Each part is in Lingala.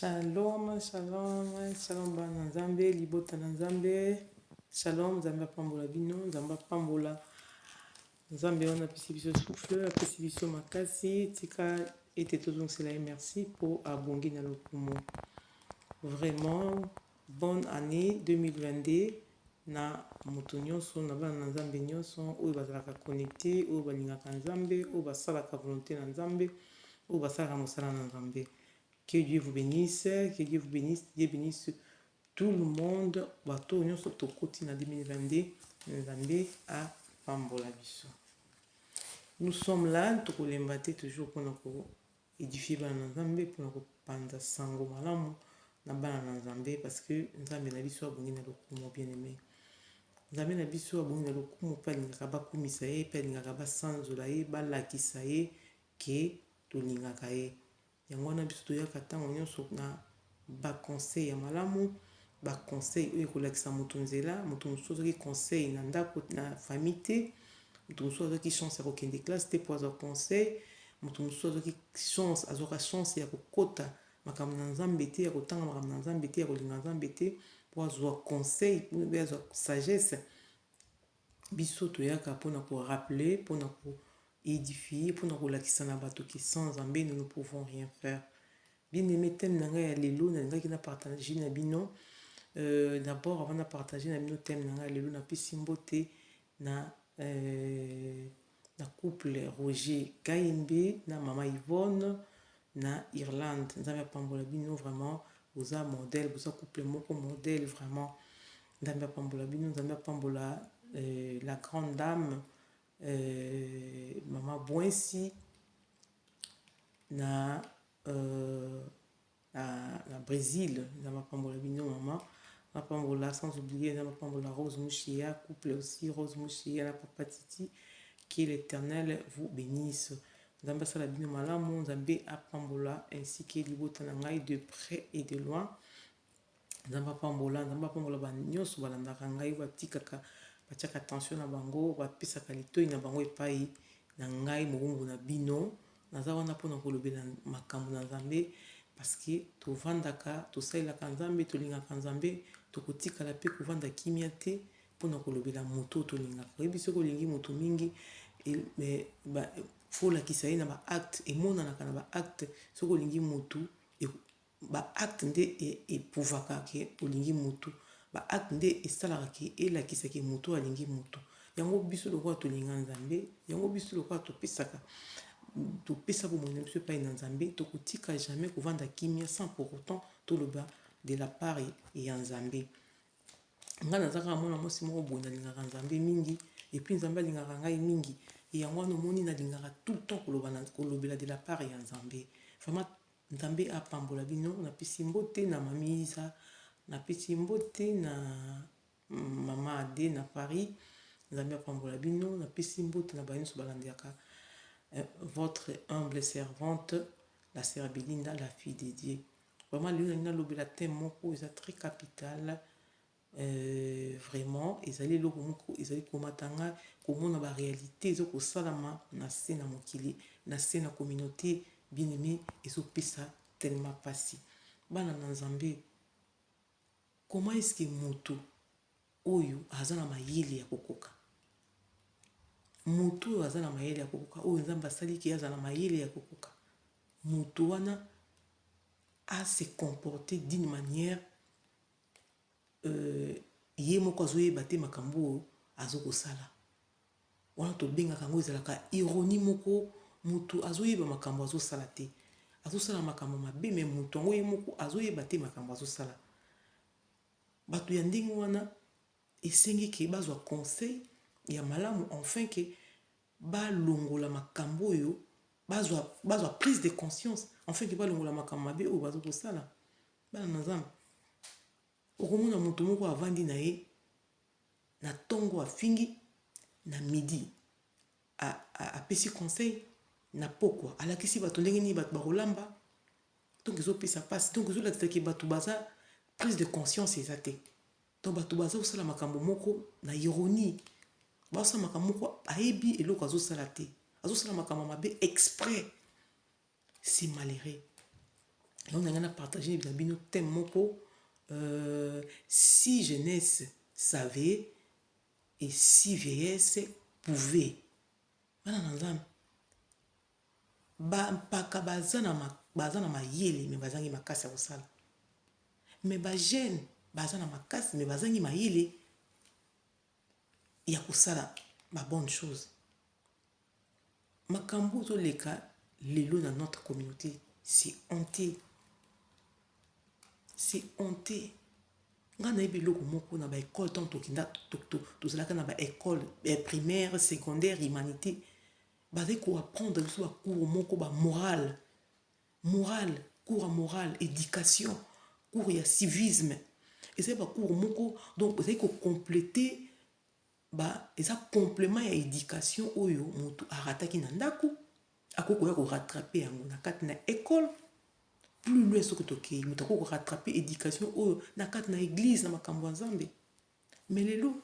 Shalom, shalom, shalom bana nzambe, libota na nzambe. Shalom, nzambe apambola bino, nzambe apambola. Nzambe on apesi biso souffle, apesi biso makasi, tika ete tozongisela ye merci pour abongi na lokumu. Vraiment, bonne année 2022 na moto nyonso na bana na nzambe nyonso oyo bazalaka connecté, oyo balingaka nzambe, oyo basalaka volonté na nzambe, oyo basalaka mosala na nzambe. Que Dieu vous bénisse, que Dieu vous bénisse, Dieu bénisse tout le monde. Bato nyonso tokoti na 2022, nzambe a pambola biso. Nous sommes là, tokolemba te toujours pour nous édifier bana nzambe, pour nous panza sango malamu na bana nzambe parce que nzambe na biso abongi na lokumu bien aimé. Nzambe na biso abongi na lokumu pa lingaka bakumisa ye, pa lingaka basanzola ye, balakisa ye ke tolingaka ye. Yango wana biso toyaka ntango nyonso na baconseil ya malamu, baconseil oyo ekolakisa moto nzela, moto mosusu azwaki conseil na ndako na famille te, moto mosusu azwaki chance ya kokende classe te mpo azwa conseil, moto mosusu azwaka chance ya kokota makambo na nzambe te, ya kotanga makambo na nzambe te, ya kolinga nzambe te mpo azwa conseil, mpe azwa sagesse. Biso toyaka mpona korappeler, mpona édifier, pour nous relaxer na bato qui sans Nzambe nous ne pouvons rien faire. Bien aimé thème nanga ya lelo na nga ki na partager na bino. D'abord avant de partager na bino thème nanga lelo na pesi mbote na na couple Roger Kayembe na maman Yvonne na Irlande. Nzambe pambola bino vraiment vous a modèle, vous a couple moko modèle vraiment. Nzambe pambola bino, nzambe pambola la grande dame Maman Boinsi na Brésil, na pambola bino maman, na pambola sans oublier na pambola Rose Mouchia, couple aussi Rose Mouchia na papa Titi, que l'Éternel vous bénisse. Nzambe sala bino malamu, nzambe apambola ainsi que libota na ngai de près et de loin. Nzambe apambola ba nyonso balandaka ngai batikaka batiaka attention na bango, bapesaka litoi na bango epai na ngai mokongo na bino. Naza wana mpona kolobela makambo na nzambe parce que tovandaka tosalelaka nzambe, tolingaka nzambe, tokotikala mpe kovanda kimia te mpona kolobela moto tolingaka. Oyebi soki olingi moto mingi folakisa ye na baacte, emonanaka na baacte. Soki olingi moto baacte nde epouvaka ke olingi moto, baacte nde esalaka ke elakisaka moto alingi moto. Yango biso lokola tolinga nzambe, yango biso lokola topesa bomoi biso epai na nzambe, tokotika jamais kovanda kimia sans pour autant toloba de la part ya nzambe. Nga nazaka mwana mwasi moko boye nalingaka nzambe mingi, epuis nzambe alingaka ngai mingi, yango wana omoni nalingaka tout le temps kolobela de la part ya nzambe. Vraiment nzambe apambola bino, napesi mbote na mami Isa, napesi mbote na mama Ade na Paris, nzambe apambola bino, napesi mbote na bayo nyonso balandelaka votre humble servante, la sœur Belinda, la fille de Dieu. Vraiment lelo na lobela thème moko eza très capital, vraiment ezali eloko moko ezali komatanga komona ba réalité ezokosalama na se na mokili, na se na communauté bien aimé, ezopesa tellement pasi. Bana na nzambe, comment est-ce que moto oyo aza na mayele ya kokoka? Moto oyo aza na mayele ya kokoka, oyo nzambe asali ke aza na mayele ya kokoka, moto wana a se comporter d'une manière ye moko azoyeba te makambo oyo azokosala. Wana tobengaka yango ezalaka ironie moko, moto azoyeba makambo azosala te, azosala makambo mabe, me moto yango ye moko azoyeba te makambo azosala. Bato ya ndenge wana esengi ke bazwa conseil ya malamu, enfin ke balongola makambo oyo, bazwa prise de conscience, enfin ke balongola makambo mabe oyo bazokosala. Bana na nzambe, okomona moto moko avandi na ye na ntongo afingi, na midi apesi conseil, na pokwa alakisi bato ndenge nini bato bakolamba, donc ezopesa pasi, donc ezolakisa ke bato baza prise de conscience eza te. Donc bato baza kosala makambo moko na ironie, basala makambo moko ayebi eloko azosala te, azosala makambo mabe exprès. C'est malheureux. Donc, on a partagé le thème moko. Si jeunesse savait et si vieillesse pouvait. Mpaka baza na mayele me bazangi makasi ya kosala. Me ba jeune baza na makasi me bazangi mayele ya kosala ba bonne chose. Makambo toleka lelo dans notre communauté, c'est honteux. C'est honteux. Nga na yebi loko moko na ba école tant tokinda tozalaka na ba école primaire, secondaire, humanité. Bazé ko apprendre biso ba cours moko ba morale. Morale, cours à morale, éducation, cours ya civisme. Et c'est ba cours moko donc vous avez ko compléter ba et ça complément ya éducation oyo moto arataki na ndako akoko ya ko rattraper yango na kati na école. Plus loin ce que toke moto akoko rattraper éducation oyo na kati na église na makambo ya Nzambe. Mais lelo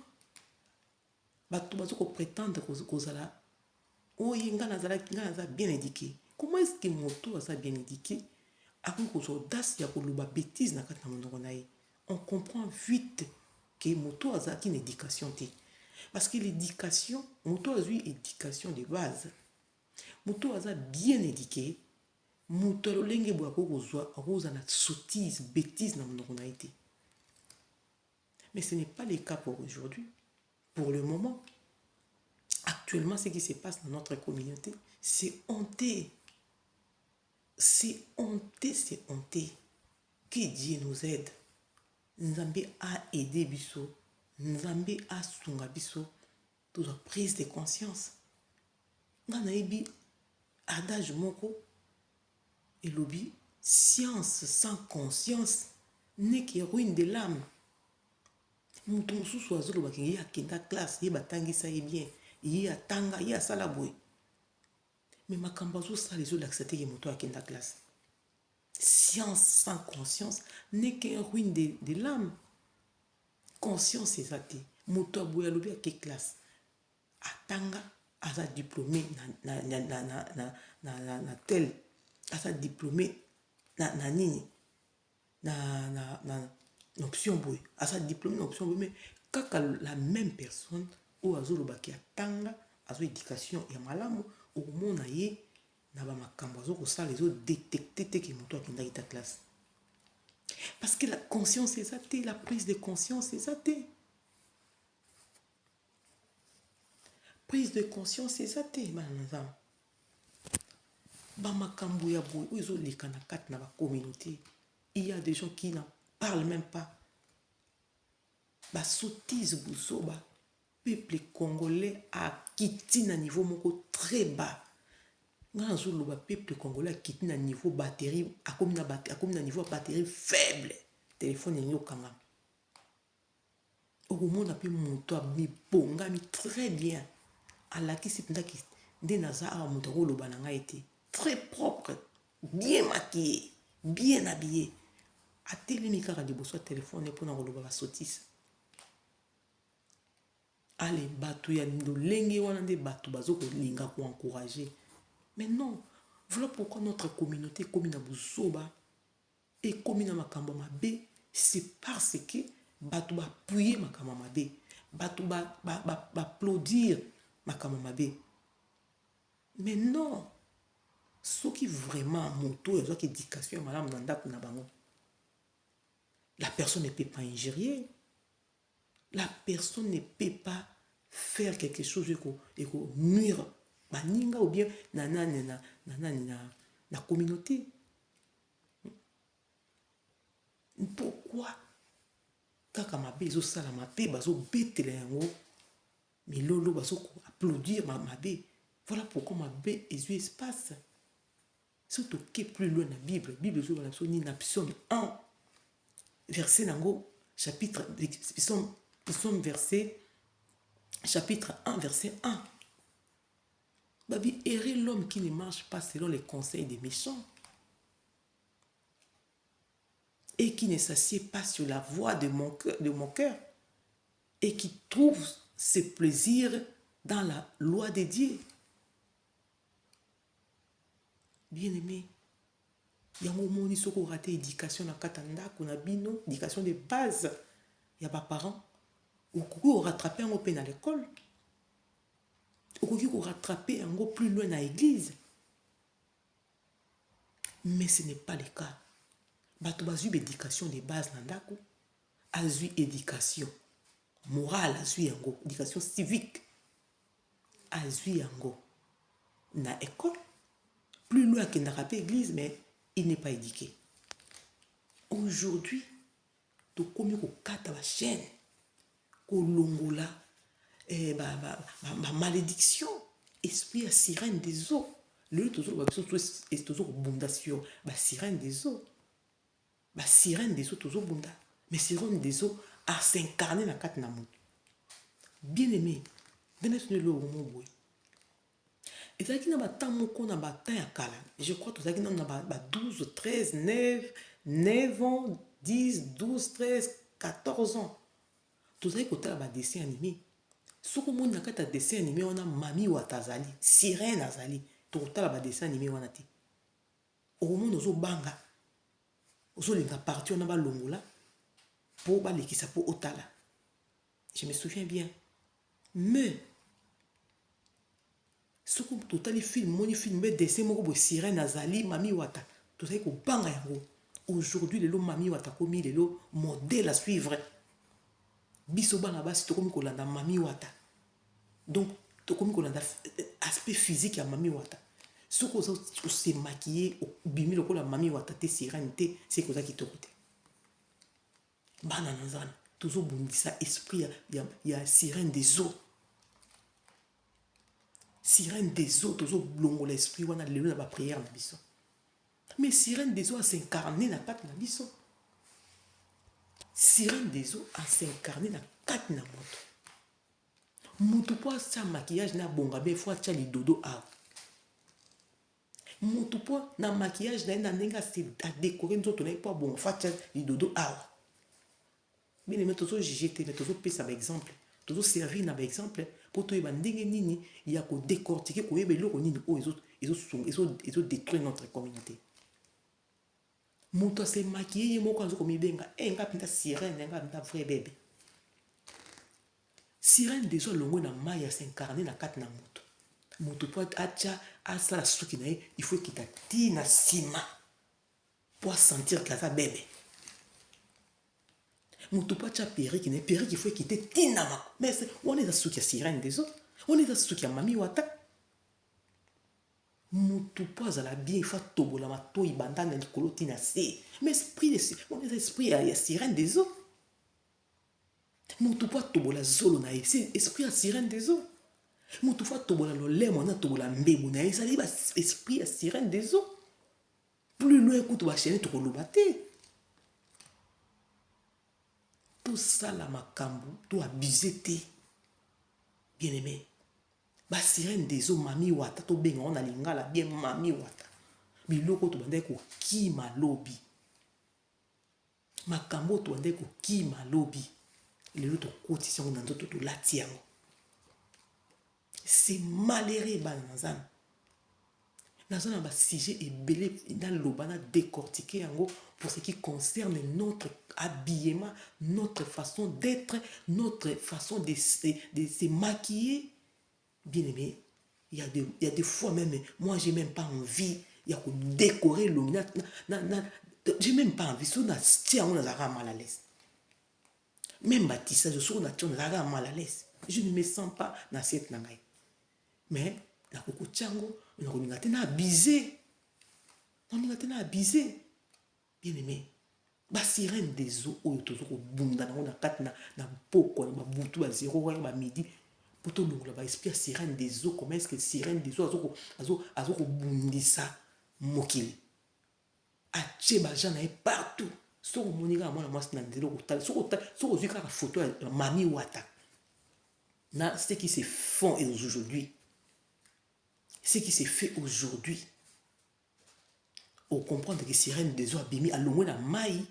bato bazo ko prétendre kozala oyi nga naza bien éduqué. Comment est-ce que moto aza bien éduqué akoko zo audace ya koloba bêtise na kati na monoko na ye? On comprend vite que moto aza ki une éducation te. Parce que l'éducation, moto a eu éducation de base. Moto aza bien éduqué, moto lolenge bo akozwa akoza na sottise, bêtise na monoko na ye. Mais ce n'est pas le cas pour aujourd'hui. Pour le moment, actuellement, ce qui se passe dans notre communauté, c'est honteux. C'est honteux, c'est honteux. Que Dieu nous aide. Nzambe a aidé biso. Nzambe a sunga biso. Toute prise de conscience. Nga yebi adage moko elobi science sans conscience n'est que ruine de l'âme. Mutu mususu azoloba ke ye akenda classe ye batangisa ye bien ye atanga ye asala boye. Mais makambo azosala ezolakisa te ye moto akenda classe. Science sans conscience n'est qu'un ruine de l'âme. Conscience ezate. Moto aboye alobi ake classe. Atanga asa diplômé na tel. Asa diplômé na nini. Na option boye. Asa diplômé na option boye. Mais kaka la même personne ou azoloba ki atanga azo éducation ya malamu au mona ye na ba makambo azo kosala ezo détecter te ke moto akendaki ta classe. Parce que la conscience est athée, la prise de conscience est athée. Prise de conscience est athée, manazam. Ba makambo ya boy, ou ezo leka na kat na ba communauté. Il y a des gens qui n'en parlent même pas. Ba sottise bousso ba peuple congolais a quitté na niveau moko très bas. Nga zo loba peuple congolais a quitté na niveau batterie, a comme na niveau batterie faible. Téléphone nyo kanga. Au monde a pu monto a mi bonga mi très bien. À la qui c'est qui des naza a monto loba na nga été très propre, bien maquillé, bien habillé. A télé mi kara de bosso téléphone pour na loba ba sottise. Allez, bateau ya ndolenge wana nde bateau bazoko linga ko encourager. Mais non, voilà pourquoi notre communauté comme na buzoba et comme na makamba mabe, c'est parce que bateau ba appuyer makamba mabe, bateau ba applaudir makamba mabe. Mais non, ce qui vraiment moto et qui éducation madame dans ndako na bango. La personne ne peut pas injurier. La personne ne peut pas faire quelque chose et nuire baninga ou bien na communauté. Pourquoi kaka mabe zo sala mabe bazo betela yango mais lolo bazo applaudir mabe. Voilà pourquoi mabe ezu espace. Surtout que plus loin la Bible zo la ni na psaume 1 verset nango chapitre psaume verset chapitre 1 verset 1. Babi errer l'homme qui ne marche pas selon les conseils des méchants et qui ne s'assied pas sur la voie de mon cœur et qui trouve ses plaisirs dans la loi de Dieu. Bien-aimé, Yango moni soko raté éducation na katanda kuna bino, éducation de base. Ya ba parents. Ou koki rattraper yango pe na l'école. Ou koki rattraper yango plus loin na église. Mais ce n'est pas le cas. Bato bazui éducation de base na ndako. Azui éducation morale, azui yango, éducation civique. Azui yango na école. Plus loin que na rapé église, mais il n'est pas éduqué. Aujourd'hui, tu komi ko kata ba chaîne, ko longola, malédiction, esprit à sirène des eaux. Le toujours est toujours bondation, sirène des eaux. Sirène des eaux toujours bonda. Mais sirène des eaux à s'incarner dans quatre namout. Bien aimé, venez sur le moment boy. Et ça qui n'a pas tant mon qu'on a bataille à Kala. Je crois que ça qui n'a pas 12, 13, 9 ans, 10, 12, 13, 14 ans. Tout ça qui a un dessin animé. Ce que mon a dessin animé, on a Mami Watazali, Sirène Azali. Tout ça dessin animé on a dit. Au moment où on banga, on a parti on a ba longola pour ba lekisa pour otala. Je me souviens bien. Mais ce que tout les films, mon film, dessin mon Sirène Azali, Mami Wata. Tout ça qui banga yango. Aujourd'hui le Mami Wata komi le modèle à suivre. Bisoba na basi to komi ko landa Mami Wata. Donc to komi ko landa aspect physique à Mami Wata. Ce que vous se maquiller bimi le la Mami Wata te Sirène te c'est cosa qui te côté. Bana nanzana toujours bondisa esprit il y a Sirène des eaux. Sirène des eaux toujours blongo l'esprit wana lelo na ba prière na biso. Mais Sirène des eaux a s'incarner na quatre na biso. Sirène des eaux a s'incarner na quatre na moto. Moto po sa maquillage na bonga be fo tia li dodo a. Moto po na maquillage na nenga c'est à décorer nzoto na po bonga fo tia li dodo a. Mais les toujours jeter mais toujours pesa par exemple. Toujours servir na exemple pour toi ndenge nini ya ko décortiquer ko yebe loko nini o ils ont détruit notre communauté. Moto se maquiller moko anzo komi benga nga pinta sirène nga pinta vrai bébé. Sirène des eaux longo na maya s'incarner na quatre na moto. Moto po acha asa suki na il faut qu'il tati na sima pour sentir que ça bébé. Moto po acha perruque na perruque il faut qu'il te tina ma. Mais on est dans suki ya sirène des eaux. On est dans suki ya Mami Wata. Moto po azala bien il faut tobola ma to ibanda na likolo tina se. Mais esprit on est esprit ya sirène des eaux. Moto po tobola zolo na c'est esprit ya sirène des eaux. Moto po tobola lolemo na tobola mbebo na ça dit esprit ya sirène des eaux. Plus loin que tu vas chaîner to kolobate. Tout ça la makambu, tout abusé te. Bien aimé. Ba sirène des eaux Mami Wata to benga on a lingala bien Mami Wata. Biloko to bande ko ki malobi. Makambo to bande ko ki malobi. Les autres cotisations dans d'autres to latiamo. C'est malheureux banazan. Nazana ba sujet est belé dans l'obana décortiqué yango pour ce qui concerne notre habillement, notre façon d'être, notre façon de se maquiller. Bien aimé, il y a des fois même, moi j'ai même pas envie, il y a qu'on décorer le j'ai même pas envie, si on a tiens on a mal à l'aise. Même bâtissage, je suis on a mal à l'aise. Je ne me sens pas dans cette langue. Mais na koko tchango, on a tena abusé. On a tena abusé. Bien aimé. Ba sirène des eaux, oyo toujours bunda na quatre na poko na butu ba 0 heure ba midi. Pour tout le monde, esprit sirène des eaux, comment est-ce que sirène des eaux azo bundisa mokili. Ache ba jana est partout. So monika moi moi na ndelo kotal. So zika la photo de Mami Wata. Na ce qui se font aujourd'hui. Ce qui se fait aujourd'hui. On comprend que sirène des eaux abimi alongwe na mai.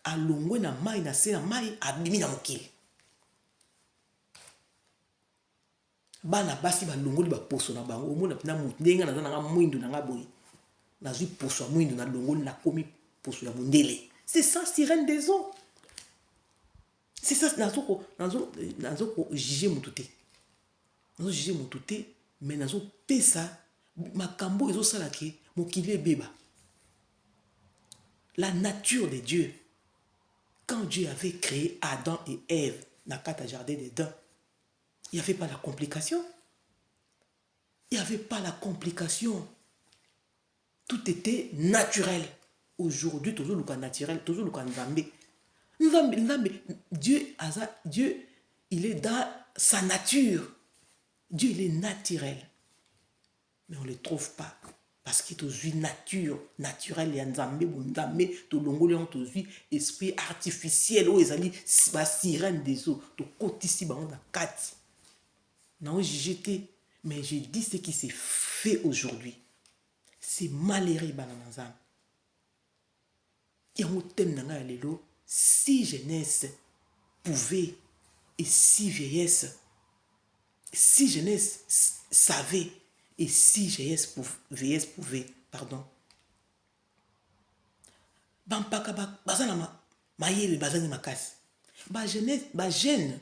Alongwe na mai na se na mai abimi na mokili. Bana basi balongoli ba poso na bango omona pina mutenga na nga mwindu na nga boyi nazui poso ya mwindo na longoli na komi poso ya mondele. C'est ça, sirène des eaux. C'est ça, nazo juger mon touté. Nazo juger mon touté, mais nazo pesa makambo ezo salaki mokili beba. La nature de Dieu. Quand Dieu avait créé Adam et Ève dans le jardin d'Éden, il n'y avait pas la complication. Il n'y avait pas la complication. Tout était naturel. Aujourd'hui, toujours le naturel, toujours le nzambe. Dieu, il est dans sa nature. Dieu, il est naturel. Mais on ne le trouve pas. Parce qu'il est une nature naturelle. Il y a nzambe, tout l'ongolé, tout esprit artificiel. Oh, ils la sirène des eaux. Tout côté ici, on a 4. Non, j'ai jeté. Mais je dis ce qui s'est fait aujourd'hui. C'est malheureux, bananazam. Il y a un thème dans la lelo. Si jeunesse pouvait et si vieillesse savait et si vieillesse pouvait, pardon. Bampaka bazana mayele bazani makasi. Ba jeunesse, ba jeune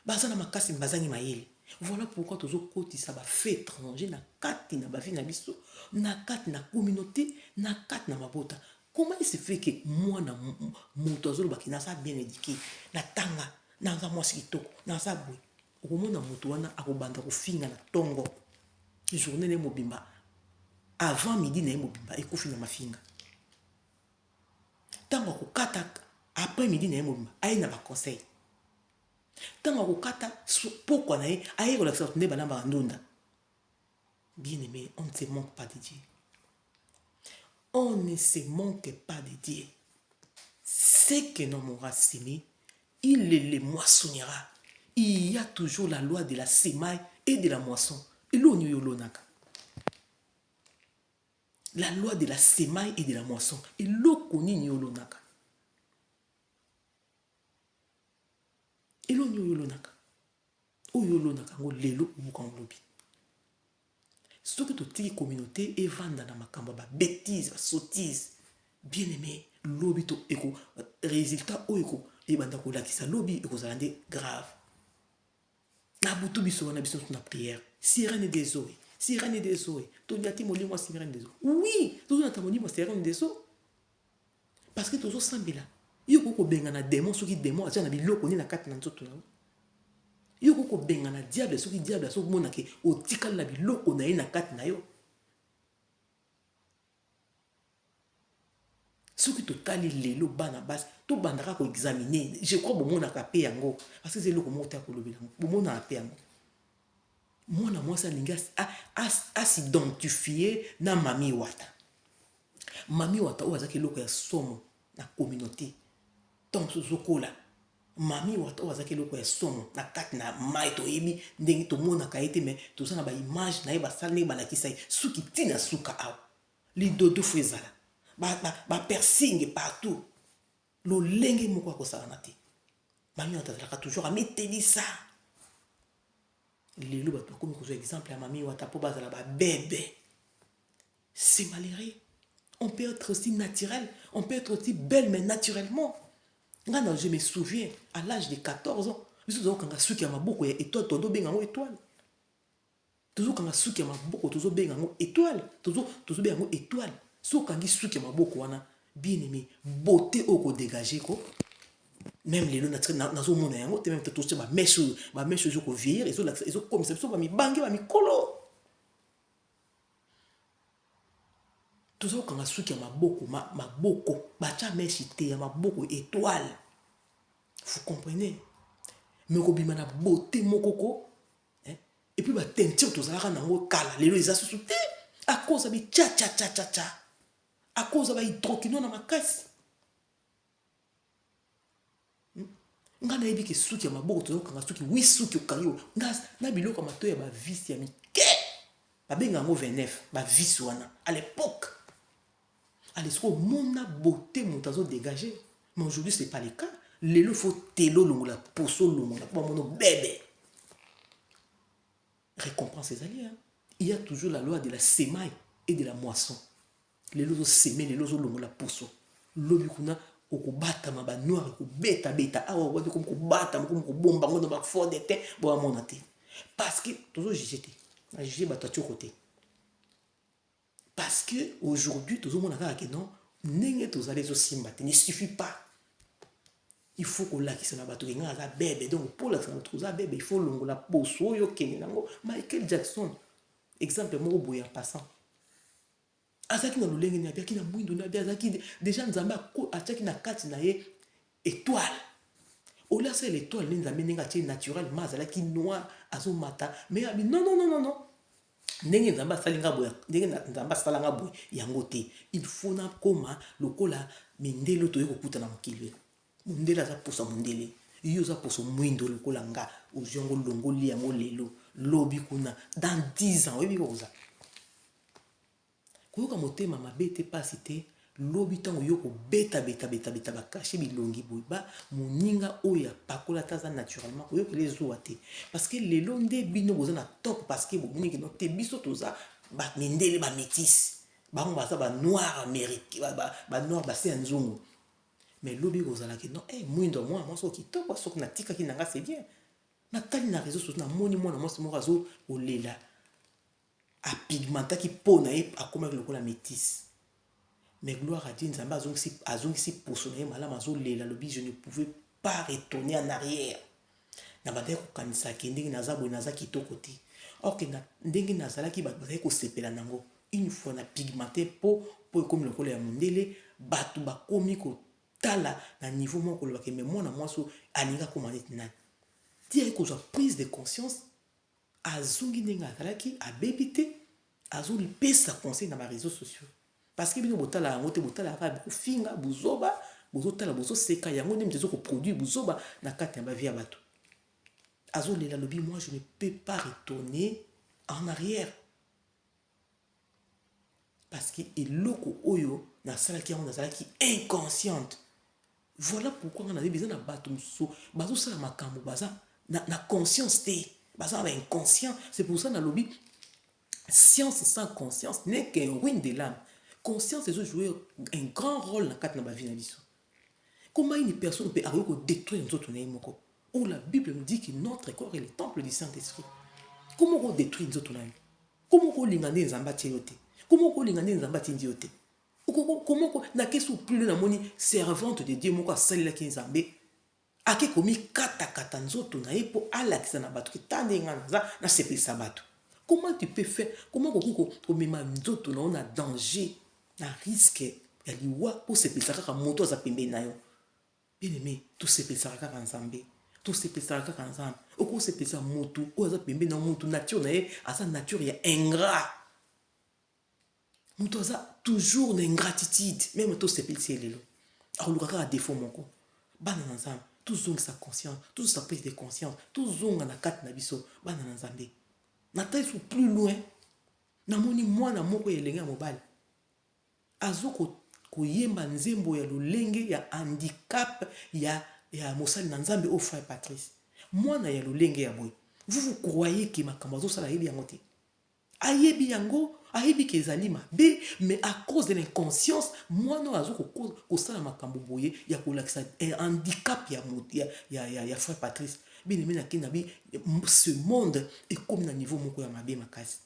bazana makasi bazani mayele. Voilà pourquoi toujours côté ça va fait étranger na kati na ba vie na biso, na kati na communauté, na kati na mabota. Comment il se fait que moi na moto baki na sa bien éduqué, na tanga, na za mwasi kitoko, na sa boy. Okomona moto wana akobanda ko finga na tongo. Journée ne mobimba. Avant midi na mobimba ekufi na mafinga. Tango ko kata après midi na mobimba, ayi na ba conseil. Tango ko kata pourquoi na ayi relaxation ne bana ba ndonda. Bien aimé, on ne se manque pas de Dieu. On ne se manque pas de Dieu. Ce que nous m'aura sémé, il le moissonnera. Il y a toujours la loi de la semaille et de la moisson. La loi de la semaille et de la moisson. Et l'okoni nyolonaka. Et l'on nyolonaka. O yolonaka ngo lelo ubukangolobi. Ce que toute la communauté est vendue dans ma camba, bêtise, sottise. Bien aimé, lobby to eko résultat o eko et bandako la qui sa lobby eko zalande grave. Na butu biso na biso na prière. Sirène des eaux. Sirène des eaux. Toniati moli moi sirène des eaux. Oui, toujours na tamoni moi sirène des eaux. Parce que toujours sambela. Yoko ko benga na démon soki démon atia na biloko ni na kati na nzoto na. Yoko ko benga na diable soki diable soki mona ke otikala na biloko na ye na kati na yo. Ce qui totali lelo bana bas to bandaka ko examiner je crois bon mona ka pe yango parce que c'est le comment ta ko lobela bon mona pe yango mona moi ça linga a s'identifier na mami wata o azaki loko ya somo na communauté donc zokola mami wata o azaki loko ya somo na kati na mai to yebi ndenge to mona ka ete mais to ça na ba image na ye ba sala ne ba lakisa suki tina suka aw li dodo fezala ba piercing partout lo lenge moko ko sala nati mami wata toujours a meteli ça lelo ba comme ko exemple ya mami wata po bazala ba bébé c'est malheureux. On peut être aussi naturel, on peut être aussi belle mais naturellement. Je me souviens à l'âge de 14 ans, je suis quand je suis à ma boucle et toi todo benga ngo étoile. Toujours quand je suis à ma boucle toujours benga ngo étoile, toujours benga ngo étoile. So quand je suis à ma boucle wana bien aimé, beauté au ko dégager ko. Même les lona na zo mona yango te même te toucher ba mèche jo ko vieillir et so comme ça so ba mi bangue ba mi kolo. Toujours quand je suis à ma boko, bacha mèche ma boko étoile. Vous comprenez? Mais ko bima na beauté mokoko, hein? Et puis ba teinture to zalaka nango kala, lelo eza susu te. À cause de tcha. À cause de hydroquinone na makasi. Ngana yebi ke suki ya maboko to kanga suki wi suki okanyo. Na biloko matoya ba vis ya mike. Ba benga ngo 29, ba vis wana à l'époque. À l'esco mona beauté montazo dégagé. Mais aujourd'hui c'est pas le cas. Lelo faut telo longola poso longola pour mon bébé. Récompense ses alliés. Hein? Il y a toujours la loi de la semaille et de la moisson. lelo ozoseme lelo ozolongola poso lobi kuna okobatama banoir ekobeta awa wadi komi kobatama komi kobomba ngo na bafode te boamona te parce que tozojuge te najuge bato atioko te parce que aujourd'hui tozomona kaka ke non ndenge tozali ezosimba te ne suffit pas il faut kolakisa na bato kenga aza bebe donc pour lakisa na bato koza bebe il faut longola poso oyo okende nango Michael Jackson exemple moko boye en passant azaki na lolenge ni abiaki na mwindo na abia azaki déjà nzambe atiaki na kati na ye étoile olia sa l'étoile ni nzambe ndenge atie naturellement azalaki noir azomata mais abi non ndenge nzambe asalinga boye ndenge nzambe asalanga boye yango te il faut na koma lokola mindele toye kokuta na mokili mondele aza posa mondele yo za poso mwindo lokola nga oziongo longoli yango lelo lobi kuna dans 10 ans oyebi koza koyoka motema mabe te pasi te lobi ntango yo kobeta bakashe bilongi boye ba moninga oyo apakola ta aza naturellement koyokela ezuwa te parce que lelo nde bino boza na top parce que bomoniki no te biso toza bamindele bamétisi bango baza banoir américain banoir base ya nzungu mais lobi kozalaki non mwindo mwana mwasi oyo kitoko soki natikaki nanga c'est bien natali na réseau sociaux namoni mwana mwasi moko azo olela apigmentaki mpo na ye akomaki lokola métisse mais gloire à Dieu nzambe azongisi poso na ye malamu azolela lobi je ne pouvais pas retourner en arrière na bandaki kokanisaki ndenge naza boye naza kitoko te or ke ndenge nazalaki bato bazalaki kosepela nango une fois na pigmenté mpo ekomi lokola ya mondele bato bakomi kotala na niveau moko kolobaki me mwana mwasi alingi akoma neti nani ti aye kozwa prise de conscience azongi ndenge azalaki abebi te azolipesa conseil na baréseaux sociaux parce que bino botala yango te botala yaka bokofinga bozoba bozotala bozoseka yango nde moto ezokoproduire bozoba na kati ya bavie ya bato azolela lobi moi je ne peux pas retourner en arrière parce que eloko oyo nasalaki yango nazalaki inconsciente voilà pourquoi nga nayebi eza na bato mosusu bazosala makambo baza na conscience te baza na inconscient c'est pour ça nalobi science sans conscience n'est qu'un ruine de l'âme conscience ezojoue un grand rôle na kati na bavie na biso comment une personne peut akoki kodétruire nzoto na ye moko où la Bible nous dit que notre corps est le temple du Saint-Esprit comment kodétruire nzoto na yo comment kolinga nde nzambe atie yo te comment kolinga nde nzambe atindi yo te comment nakesi opulile na moni servante de Dieu moko asalelaki nzambe ake komi katakata nzoto na ye mpo alakisa na bato ke ta ndenge naza nasepelisa bato comment tu peux faire comment kokoki komema nzoto na yo na danger na risque ya liwa mpo sepelisa kaka moto aza pembeni na yo bien aimé tosepelisaka kaka nzambe tosepelisaka kaka nzambe okosepelisa motu oyo aza pembeni na motu nature na ye aza nature ya ingrat moto aza toujours na ingratitude même tosepelisi ye lelo akoluka kaka défaut moko bana na nzambe tozongisa conscience tozongisa prise de conscience tozonga na kati na biso bana na nzambe natali so plus loin namoni mwana moko ya elenge ya mobali azo koyemba nzembo ya lolenge ya handicap ya mosali na nzambe au frère Patrice mwana ya lolenge ya boye vous croyez que makambo azosala ayebi yango te ayebi yango ayebi ke ezali mabe mais à cause de l'inconscience mwana azo kosala makambo boye ya kolakisa handicap ya frère Patrice bien aimé nakende na bi ce monde ekomi na niveau moko ya mabe makasi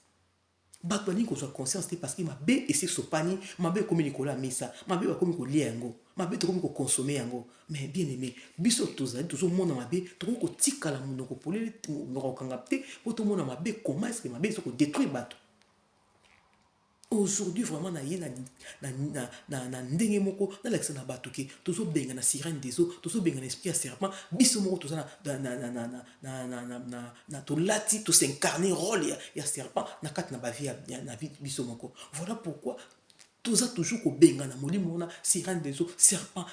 bato balingi kozwa conscience te parce que mabe esi sopani mabe ekomi likolo ya mesa mabe bakomi kolia yango mabe tokomi kokonsome yango mais bien aimé biso tozali tozomona mabe tokoki kotikala monoko polele monoko kokanga te po tomona mabe comment est-ce que mabe eza kodétruire bato aujourd'hui vraiment naye na ndenge moko nalakisa na bato ke tozobenga na sirène des eaux tozobenga na esprit ya serpent biso moko toza na tolati tosincarne rôle ya serpent na kati na bavie na vie biso moko voilà pourquoi toza toujours kobenga na molimo wana sirène des eaux serpent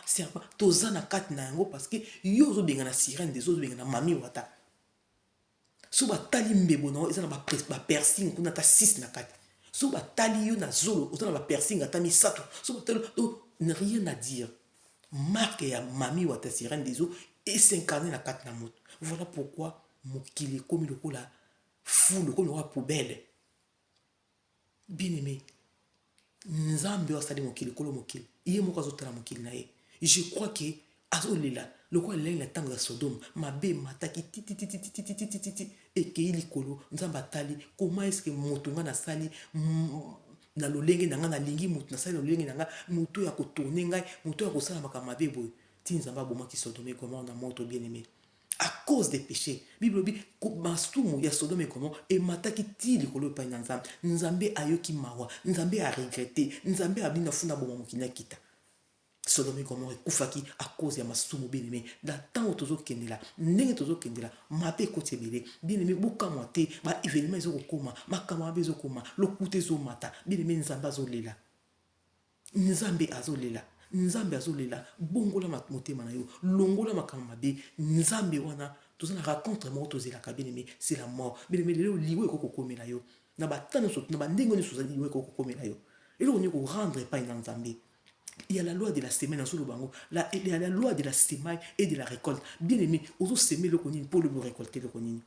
toza na kati na yango parce que yo ozobenga na sirène des eaux ozobenga na mami wata so batali mbebo na eza na bapersing kuna ta 6 na kati so batali yo na zolo ozana ba piercing ata misato so batali rien à dire marque ya mami wa ta sirène des eaux et s'incarner na kati na moto voilà pourquoi mokili ekomi lokola fou lokola poubelle bien aimé nzambe asali mokili kolo mokili iye moko azotala mokili na ye. Je crois que azolela lokola lelenge na ntango ya Sodome mabe mataki tititititititititi ekei likolo nzambe atali comment est-ce que moto nga nasali na lolenge na nga nalingi moto nasali na lolenge na nga moto ya kotourne ngai moto ya kosala makambo mabe boye ti nzambe abomaki Sodome et Gomorrhe na moto bien aimé à cause des péchés. Bible dit masumu ya Sodome et Gomorrhe et mataki ti likolo epai na nzambe nzambe ayoki mawa nzambe a regretté nzambe abina funa boma mokili kita Sodome et Gomorrhe ekufaki à cause ya masumu bien aimé na ntango tozokendela ndenge tozokendela mabe ekoti ebele bien aimé bokamwa te ba événement ezokokoma makambo mabe ezokoma lokuta ezomata bien aimé nzambe azolela nzambe azolela bongola motema na yo longola makambo mabe nzambe wana toza na rencontre moko tozelaka bien aimé c'est la mort bien aimé lelo liwa ekokokomela yo na batana nyonso na bandenge nyonso ozali liwa ekokokomela yo eloko nini korendre epai na nzambe. Il y a la loi de la semaine, il y a la loi de la semaine et de la récolte. Bien aimé, on semer le conini pour le récolter le conini.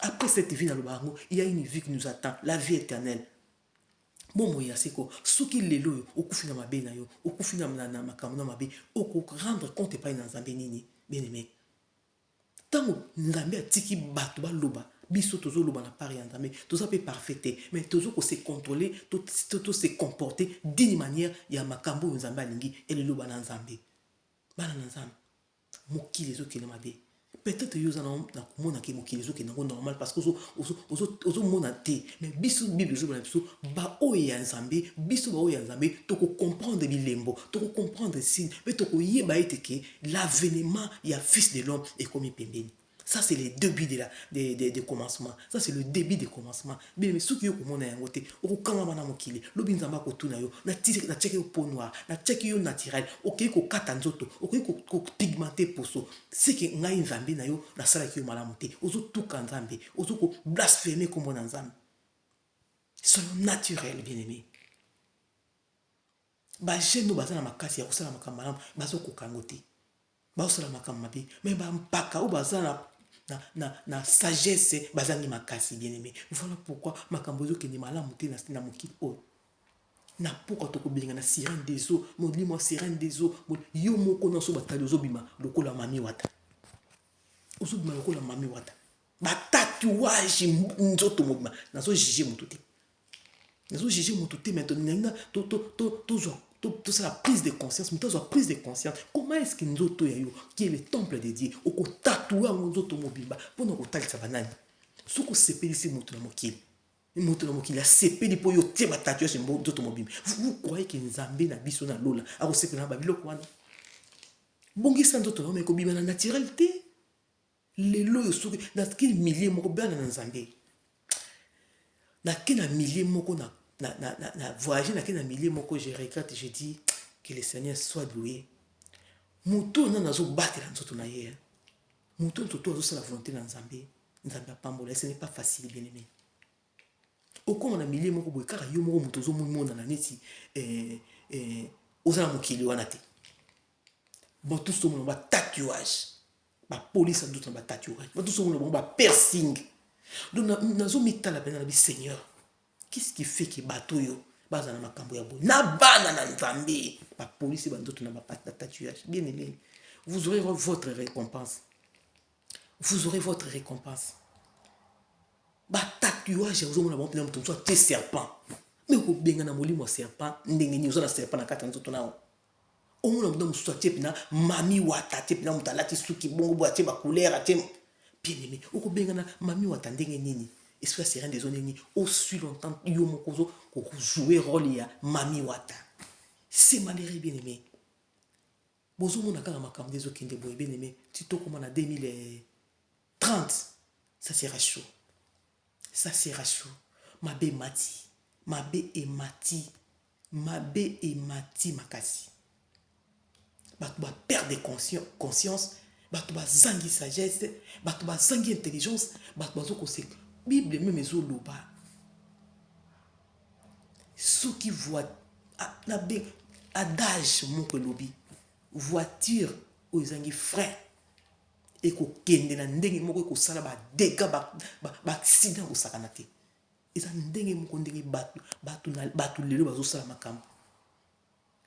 Après cette vie dans le barango, il y a une vie qui nous attend, la vie éternelle. Bon, moi, c'est quoi? Ce qui est le au coup final ma bena yo, au coup final ma kamuna ma be, au coup rendre compte pas dans un bénini, bien aimé. Tant que nzambe atiki bato ba loba, biso tozo loba na pari nzambe, tozo pe parfaité, mais tozo ko se contrôler, to se comporter d'une manière ya makambo nzambe alingi et le loba na nzambe. Bana nzambe. Mokili zo kele mabe. Peut-être yo za na komona ke mokili zo kele normal parce que ozo mona te, mais biso bible zo na biso ba oya nzambe, biso ba oya nzambe to ko comprendre bilembo, to ko comprendre signe, mais to ko yeba eteke l'avènement ya fils de l'homme est comme pembeni. Ça, c'est le début de commencement. Ça, c'est le début de commencement. Mais ce qui est comme on a un côté, au Kamamana Mokili, l'obinzamba kotunayo, na tchèque au peau noire, na tchèque au naturel, ok, ko katanzoto, ok, ko pigmenté poso. C'est que n'a une zambi na yo, na sala ki malamote, ozo tout kanzambe, ozo ko blasphémer comme on ensemble. Soyons naturels, bien aimés. Ba jeno bazana makasi ya kusala makamalam, bazo ko kangote. Bazo sala makamabe, mais ba mpaka ou bazana na sagesse bazangi makasi bien aimé. Voilà pourquoi makambozo ke ni malamu te na mokili o. Na pourquoi to ko benga na sirène des eaux, modli mo sirène des eaux, yo moko na so batali ozo bima lokola mami wata. Ozo bima lokola mami wata. Ba tatouage nzoto mobima, na so juger mon tout. Na so juger mon tout maintenant tout ça la prise de conscience, mais tout ça prise de conscience. Comment est-ce que nous autres qui est le temple de Dieu, au ko tatouer nous autres mobimba pour nous kotal sabanani. Ce que c'est pédicé moto na mokili. Moto na mokili a sepeli pour yo te ba tatouer sur moto autres mobimba. Vous croyez que Nzambe na biso na lola a ko sepeli na babilo kwana. Bongi sa nzoto na ko bima na naturalité. Lelo yo soki na quel millier moko bana na Nzambe. Na quel millier moko na voyager na kena millier moko je regrette je dis que le Seigneur soit loué. Muto na nazo battre na nzoto na ye. Muto nzoto azo la volonté na Nzambe. Nzambe apambola, ce n'est pas facile bien aimé. Oko na millier moko boy kaka yo moko muto zo mona na neti oza na mokili wana te. Bon tout ce monde ba tatouage. Ba police nzoto ba tatouage. Bon tout ce monde ba piercing. Donc nazo mitala pena na Seigneur. Qu'est-ce qui fait que bateau yo bazana makambo ya boy na bana na Nzambe ba police ba ndoto na ba tatouage bien aimé vous aurez votre récompense ba tatouage vous mona bon pena mto soit serpent mais ko benga na molimo serpent ndenge ni uzana serpent na kata nzoto nao omona mdo soit na mami wata type na mutalati suki bongo bo atie ba couleur atie bien aimé ko benga na mami wata ndenge nini. Est-ce que c'est rien des zones aussi longtemps yo mokozo ko jouer rôle ya mami wata. C'est malheureux bien aimé. Bozo mona kaka makambo des okende boy bien aimé. Tito comme en 2030 ça sera chaud. Ça sera chaud. Mabe et mati makasi. Bato ba perdre conscience, bato ba zangi sagesse, bato ba zangi intelligence, bato bazo ko se Bible même ezo loba. Ceux qui voient adage moko lobi voiture o ezangi frein et ko kende na ndenge moko ko sala ba dégâts ba accident ko sakana te. Eza ndenge moko ndenge batu lelo bazo sala makambo.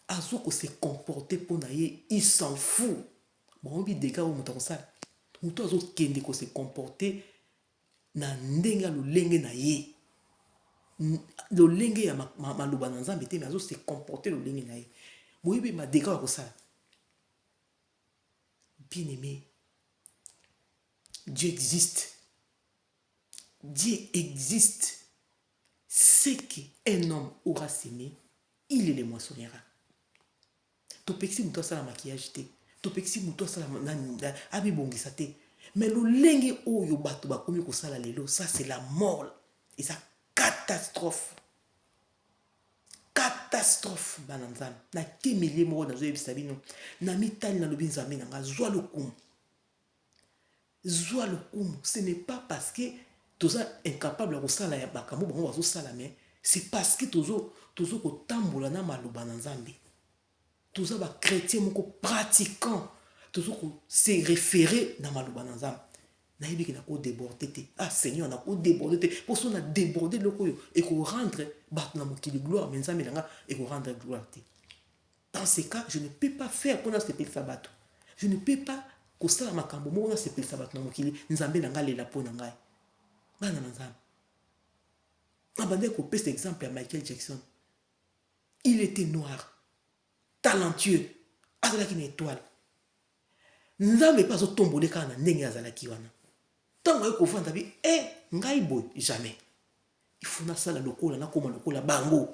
azo ko se comporter pour naie, il s'en fout. Bon, on dit des gars où montant ça. Montant azo kende ko se comporter na ndenga lolenge na ye. Lolenge ya maloba na nzambe te mais azo se comporter lolenge na ye. Moyibi ma des gars ko ça. Bien aimé, Dieu existe. Dieu existe. Ce qu'un homme aura semé, il le moissonnera. Topexi muto sala maquillage te. Topexi muto sala abi bongisa te. Mais le lenge oyo bato bakomi ko sala lelo, ça c'est la mort. Et ça catastrophe. Catastrophe bananzam. Na kemilie mo na zo yebisa bino. Na mitali na lobi nzambe na nga zwa lokumu. Zwa lokumu. Ce n'est pas parce que toza incapable ko sala ya bakambo bango bazo sala mais c'est parce que tozo ko tambola na maloba na nzambe. Toza ba chrétien moko pratiquant. Tozo ko se référer na maloba na nzambe. Na yebi ki na ko déborder te. Ah Seigneur na ko déborder te. Pour ça on a débordé loko yo et ko rendre bat na mokili gloire mais nzambe nga et ko rendre gloire te. Dans ces cas, je ne peux pas faire pour ce petit sabbat. Je ne peux pas ko sala makambo mo na ce petit sabbat na mokili nzambe nga lela po na ngai. Bana nzambe. Abandé ko pèse exemple à Michael Jackson. Il était noir, talentueux, azalaki une étoile. Nzambe pas zo tombolé kana ndenge azalaki wana. Tango ko vanda bi ngai boy jamais. Il faut na sala lokola na koma lokola bango.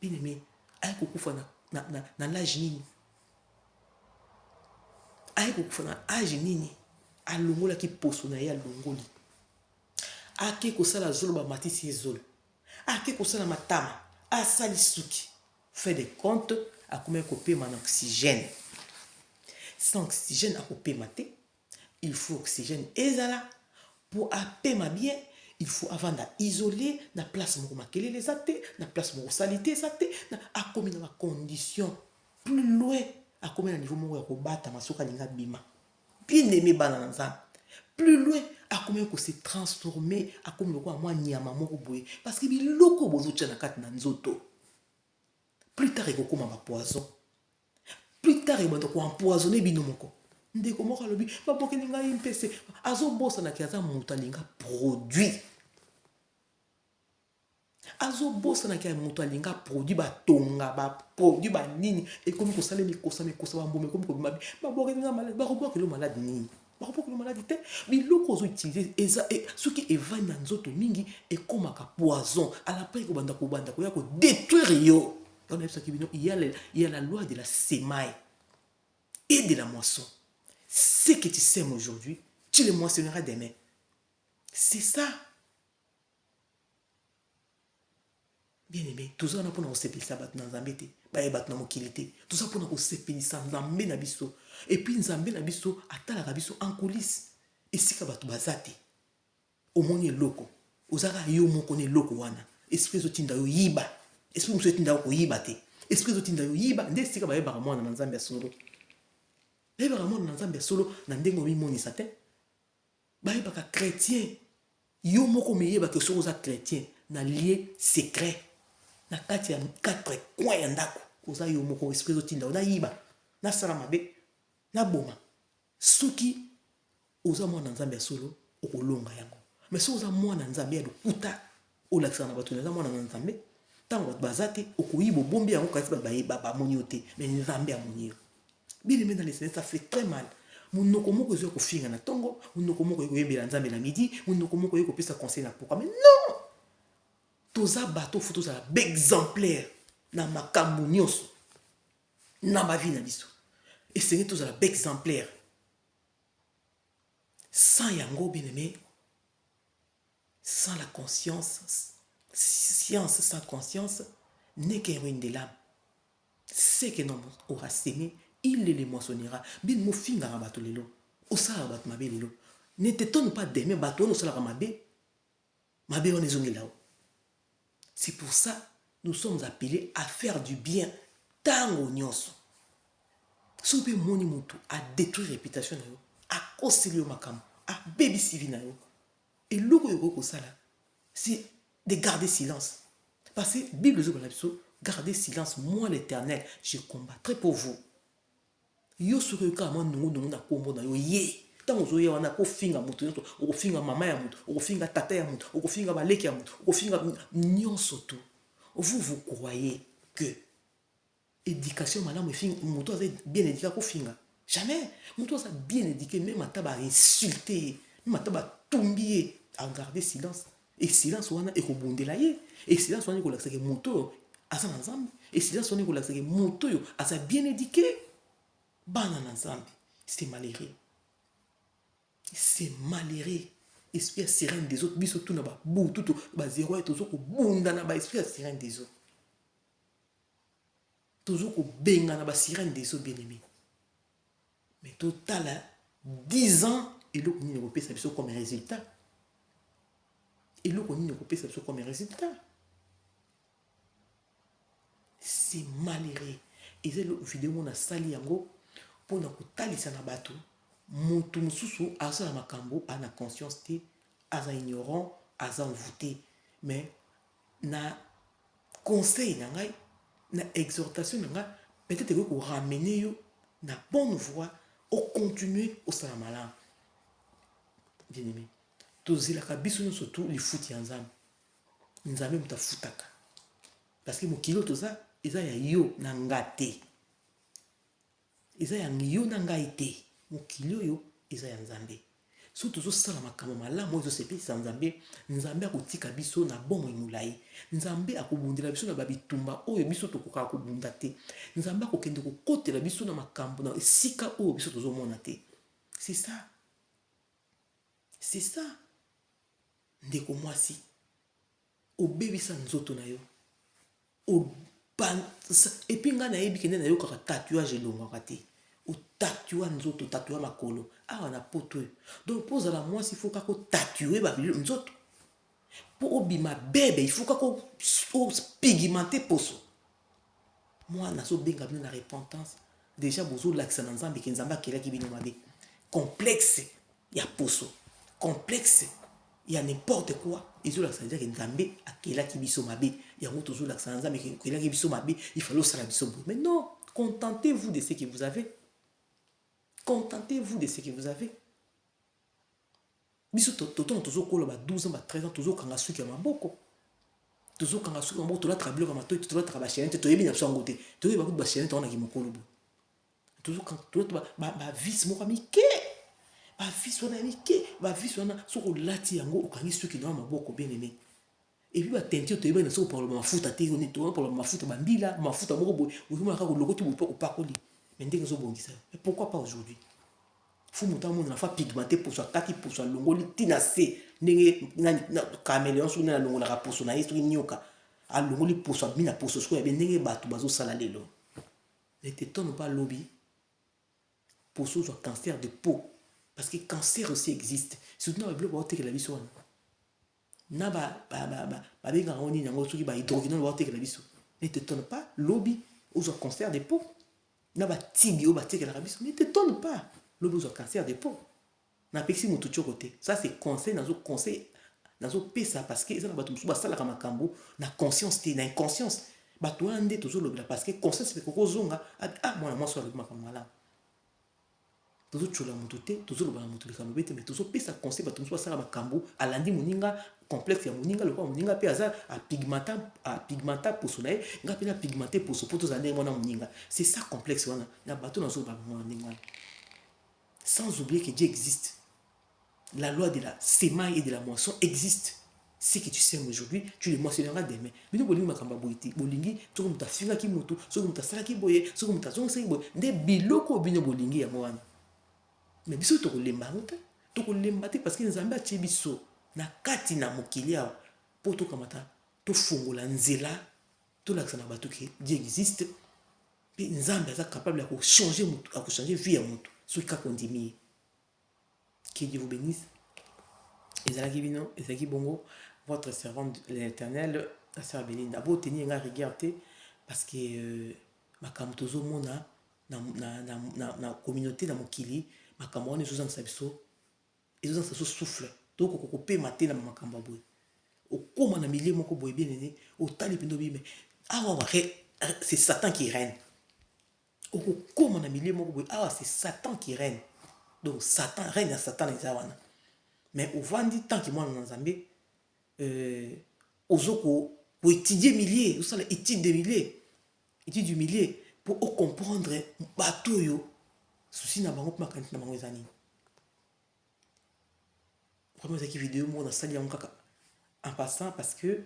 Bien aimé, ay ko kufa na l'âge nini. Ay ko kufa na âge nini. Alongola ki poso na ya longoli. Ake ko sala zolo ba matisi ezolo. Ake ko sala matama, asali suki. Fait des comptes à combien copier mon oxygène. Sans oxygène à copier maté, il faut oxygène et là pour appeler ma bien, il faut avant d'isoler la place mon makele les athées, la place mon salité athées, à combien de conditions plus loin à combien de niveau mon robata masoka linga bima. Bien aimé bananza. Plus loin à combien que s'est transformé à combien quoi moi nyama moko boye parce que biloko bozo tchana kat na nzoto. Plus tard, il y a un poison. Plus tard, il y a un empoisonné binomoko. Ndeko moko lobi, ba bokelinga impese. Azo bossa na kiaza mutalinga produit. Azo bossa na kiaza mutalinga produit ba tonga ba produit ba nini et comme ko sale mi kosa ba mbome comme ko mabi. Ba bokelinga malade, ba robo ke lo malade nini. Ba robo ke lo malade te. Biloko zo utiliser eza et ce qui est va na nzoto mingi et comme ka poison. À la fin ko banda ko ya ko détruire yo. Il y a la loi de la semaille et de la moisson. Ce que tu sèmes aujourd'hui, tu le moissonneras demain. C'est ça. Bien aimé, tout ça, on a pour nous séparer ça dans Zambété. Bah, et battre dans Mokilité. Tout ça pour nous séparer ça dans Zambé Nabiso. Et puis Zambé Nabiso, à la Rabiso en coulisses. Et si tu as bazate, au moins il loko. Ozara yo mon connaît loko wana. Esprit de tinda yo yiba. Esprit de tinda yo yiba te. Esprit de tinda yo yiba. Nde sika ba yeba ramona na Zambia solo. Yeba ramona na Zambia solo na ndengo mi moni satin. Ba yeba ka chrétien. Yo moko me yeba que so oza chrétien na lié secret. Na kati ya 4 coins ya ndako. Oza yo moko esprit de tinda na yiba. Na sala mabe. Na boma. Soki oza mwana na Zambia solo okolonga yango. Mais si oza mwana na Nzambe ya lokuta olakisa na bato na mwana na Nzambe tango bazate okoyibo bombi yango kasi ba moni ote mais Nzambe amoni yo. Bien aimé dans les Seigneur, ça fait très mal. Munoko moko zo ko finga na tongo, munoko moko ko yembela Nzambe na midi, munoko moko ko pesa conseil na pourquoi mais non. Toza bato photo za exemplaire na makambo nyonso. Na ba vie na biso. Et c'est toza la exemplaire. Sans yango bien aimé, sans la conscience, science sans conscience n'est qu'un ruine de l'âme. Ce que l'homme aura sémé, il le moissonnera. Bien mo finga rabato lelo. Osala bat mabe lelo. Ne t'étonne pas d'aimer bato no sala mabe. Mabe on ezongi là. C'est pour ça nous sommes appelés à faire du bien tango nyonso. Sope moni mutu à détruire réputation na yo, à koselio makam, à baby civi na yo. Et loko yoko ko sala, c'est de garder silence. Parce que Bible zo ko la biso Gardez silence, moi l'Éternel, je combattrai pour vous. Yo soki ka ma nungu na kombo na yo ye. Tango zo ye wana ko finga mutu yoto, ko finga mama ya mutu, ko finga tata ya mutu, ko finga baleki ya mutu, ko finga nyonso tout. Vous croyez que éducation madame mutu a bien éduqué ko finga? Jamais. Mutu a bien éduqué même ataba insulter, même ataba tumbier, à garder silence. Et silence wana e ko bondela ye. Et silence wana ko laksa ke mutu asa ensemble. Et silence wana ko laksa ke mutu yo asa bien éduqué. Banan ensemble, c'est malheureux. C'est malheureux. Esprit serein des autres, biso tout na ba bou tout ba zéro et toujours ko bunda na ba esprit serein des autres. Toujours ko benga na ba sirène des autres bien-aimés. Mais total 10 ans et l'autre ni ne repère ça comme résultat. Et l'autre ni ne repère ça comme résultat. C'est malheureux. Et c'est le vidéo on a sali yango. Pona kotalisa na bato mutu mususu asala makambo ana conscience te aza ignorant aza envoûté mais na conseil na ngai na exhortation na ngai peut-être que ramener yo na bonne voie au continuer au sala malamu bien aimé tozilaka biso nyonso tu lifuti ya nzambe nzambe mutafutaka parce que mokilo toza eza ya yo na ngate eza ya yo na ngai te mokili oyo eza ya nzambe so tozosala makambo malamu oyo ezosepelisa nzambe nzambe akotika biso na bomoi molai nzambe akobundela biso na babitumba oyo biso tokokaka kobunda te nzambe akokende kokotela biso na makambo na esika oyo biso tozomona te c'est ça ndeko mwasi obebisa nzoto na yo epi ngai nayebi kende nayokaka tatouage elongwaka te otatua nzoto tatua makolo awa na poto oyo donc mpo ozala mwasi ifo kaka otatue babilo nzoto mpo obima bebe ifo kaka opigmente poso mwana azobenga bino na repentance déjà bozolakisa na nzambe ke nzambe akelaki bino mabe complexe ya poso complexe ya n'importe quoi ezolakisa déjà ke nzambe akelaki biso mabe yango tozolakisa na nzambe akelaki biso mabe il fallait osala biso boye mais non contentez-vous de ce que vous avez. Contentez-vous de ce que vous avez. Biso toton tozokolo ba 12 ans ba 13 ans tozokanga suki ya maboko. Tozokanga suki ya maboko tolatra biloko matoi tolatra ba chaîne toyebi na sango te. Toyebi ba ba chaîne tona ki mokolo bo. Tozokanga tolatra ba vis moko mike. Ba vis wana mike, ba vis wana soko lati yango okangi suki na maboko bien aimé. Et puis ba tenti toyebi na soko pour le mafuta te on est pour le mafuta bambila, mafuta moko bo, okuma ka ko lokoti bo ko pakoli. Mais pourquoi pas aujourd'hui? Faut monter mon enfant pigmenté pour soit kaki pour soit longoli tinasé na caméléon sur na longola ka pour na history nyoka a longoli pour soit mina pour soit ya ndenge batu bazo sala lelo. Ne t'étonne pas lobby pour soit cancer de peau parce que cancer aussi existe surtout na bloc ba que la biso na ba benga oni nango soki ba hydroquinone ba que la biso. Ne t'étonne pas lobby ou soit cancer de peau. Na ba tibio ba teke la rabiso mais t'étonne pas le besoin cancer de peau na pexi mutu côté ça c'est conseil nazo pesa parce que ça na batu ba sala kama kambo na conscience te na inconscience batu ande toujours le parce que conscience fait koko zonga moi moi so le makama la toujours chola mutu te toujours le bana mutu le kama bete mais toujours pesa conseil batu ba sala makambo alandi muninga complexe ya moninga le kwa moninga pe aza a pigmenta pour soleil nga pe na pigmenté pour so poto za ndenge mona moninga c'est ça complexe wana na bato na zo ba moninga sans oublier que Dieu existe la loi de la semaille et de la moisson existe ce que tu sèmes aujourd'hui tu le moissonneras demain bino bolingi makamba boiti bolingi soko muta finga ki moto soko muta sala ki boye soko muta zonga ki boye nde biloko bino bolingi ya mwana mais biso to kolemba te parce que nzambe atie biso na kati na mokili awa po tokamata tofungola nzela tolakisa na bato ke Dieu existe pe nzambe aza capable ya kochanger motu akochanger vie ya motu soki kaka ondimi que Dieu vous bénisse ezalaki bino ezalaki bongo votre servante l'Éternel la sœur Belinda bo tenir nga regard te parce que makambo tozomona na communauté na mokili makambo wana ezozangisa biso souffle donc okopema te na makambo boye okoma na milieu moko boye bien ene otali pindo bime awa c'est Satan qui règne. Okokoma na milieu moko boye awa c'est Satan qui règne. Donc Satan règne à Satan eza wana. Mais ovandi tant que moi na Nzambe ozoko pour étudier milliers, ou ça l'étude des milliers, étude du millier pour comprendre bateau yo souci na bango makanisi na bango ezani. Vraiment cette vidéo moi na sali yango kaka en passant parce que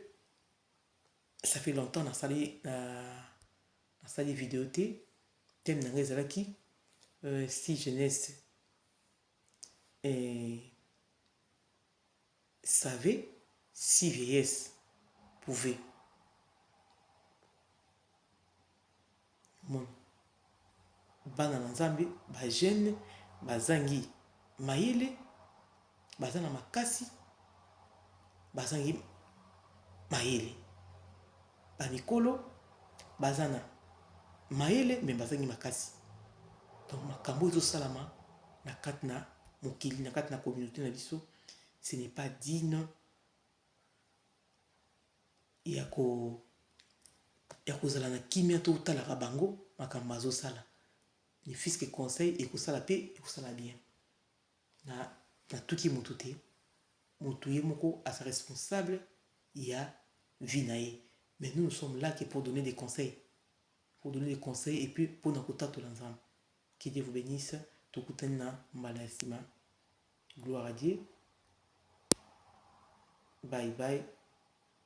ça fait longtemps na sali vidéo thème na ngezalaki si jeunesse savait, si vieillesse pouvait. Mon bana na Nzambe ba jeune bazangi mayele bazana makasi bazangi mayele ba mikolo bazana mayele mais bazangi makasi. Donc makambo ezo salama na kati na mokili na kati na communauté na biso, ce n'est pas digne ya kozala na kimia to utalaka bango makambo azosala. Ne fils que conseil ekosala pe ekosala bien na tuki motu te, motu ye moko asa responsable ya vie na ye. Mais nous sommes là pour donner des conseils, et puis pour na kotatola Nzambe. Que Dieu vous bénisse. Tokutani na mbala ya nsima. Gloire à Dieu. Bye bye.